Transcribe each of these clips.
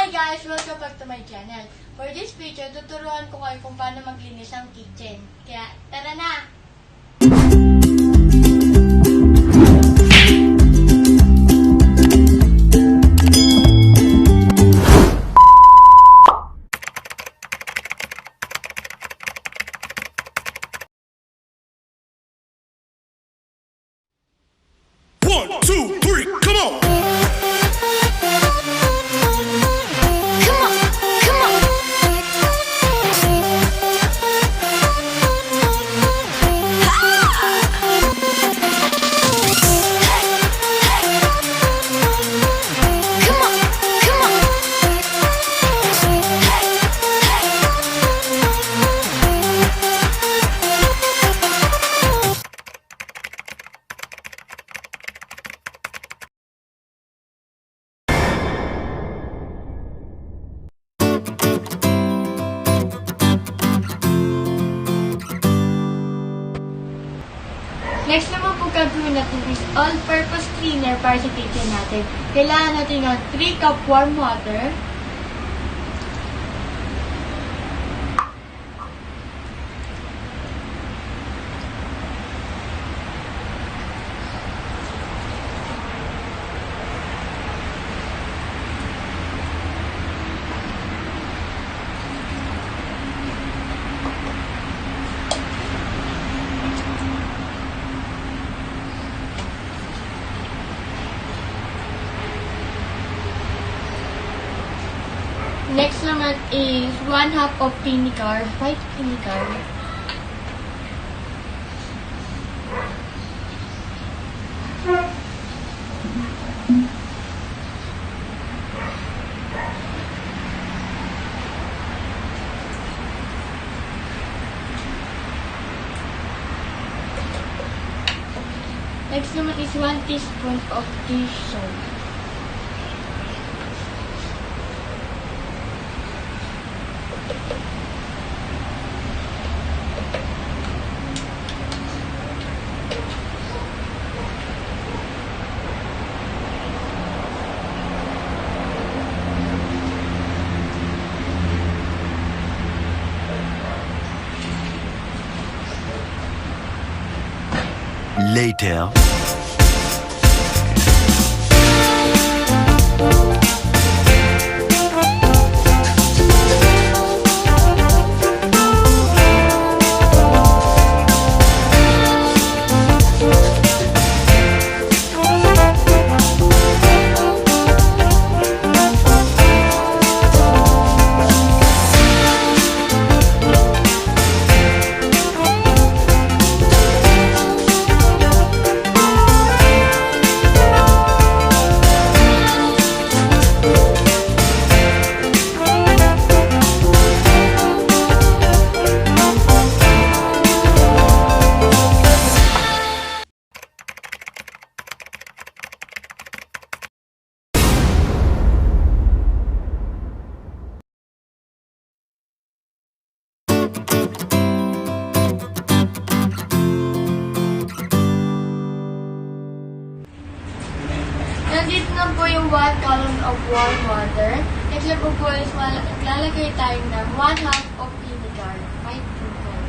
Hi guys! Welcome back to my channel. For this video, tuturuan ko kayo kung paano maglinis ang kitchen. Kaya, tara na! One, two, three, come on! Next naman po gagawin natin is all-purpose cleaner para sa kitchen natin. Kailangan natin ng 3 cup warm water. Next naman is 1/2 of vinegar, white vinegar. Next naman is 1 teaspoon of dish soap. Later. Nandito na po yung 1 gallon of warm water. Next na po is lalagay tayo ng 1/2 of vinegar, white vinegar.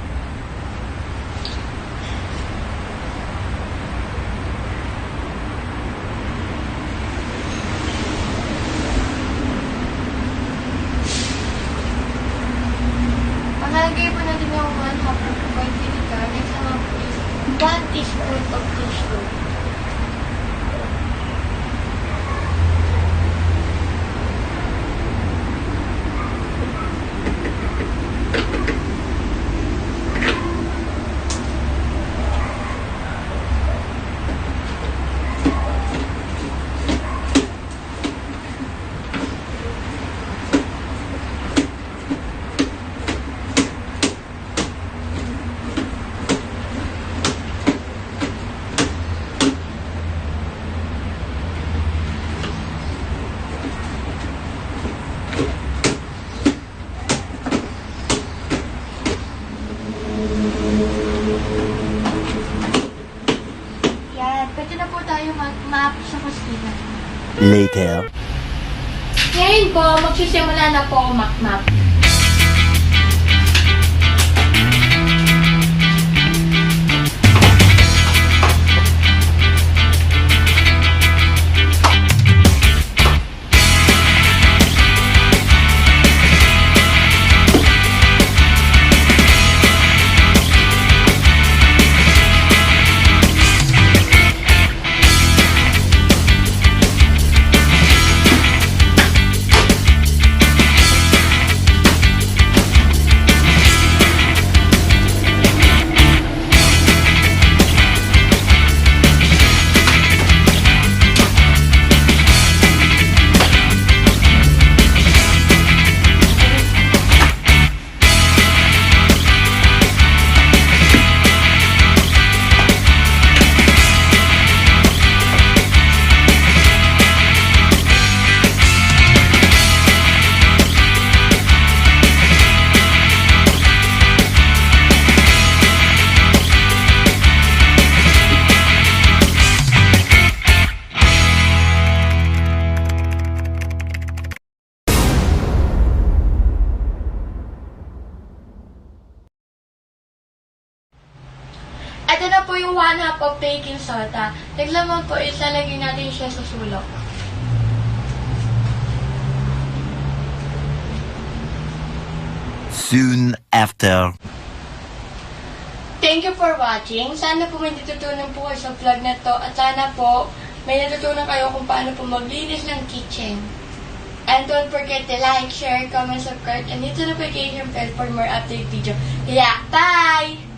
Paglalagay po natin yung 1/2 of white vinegar, next naman po is 1 teaspoon of dish soap. Yan, pwede na po tayo mag-map sa kusina. Later. Ngayon po, magsisimula na po ako makmap. Ito na po yung 1/2 of baking soda. Naglamang po, ilalagay natin siya sa sulok. Soon after. Thank you for watching. Sana po may natutunan po kayo sa vlog na to. At sana po may natutunan kayo kung paano po maglinis ng kitchen. And don't forget to like, share, comment, subscribe, and hit the notification bell for more update video. Kaya, bye!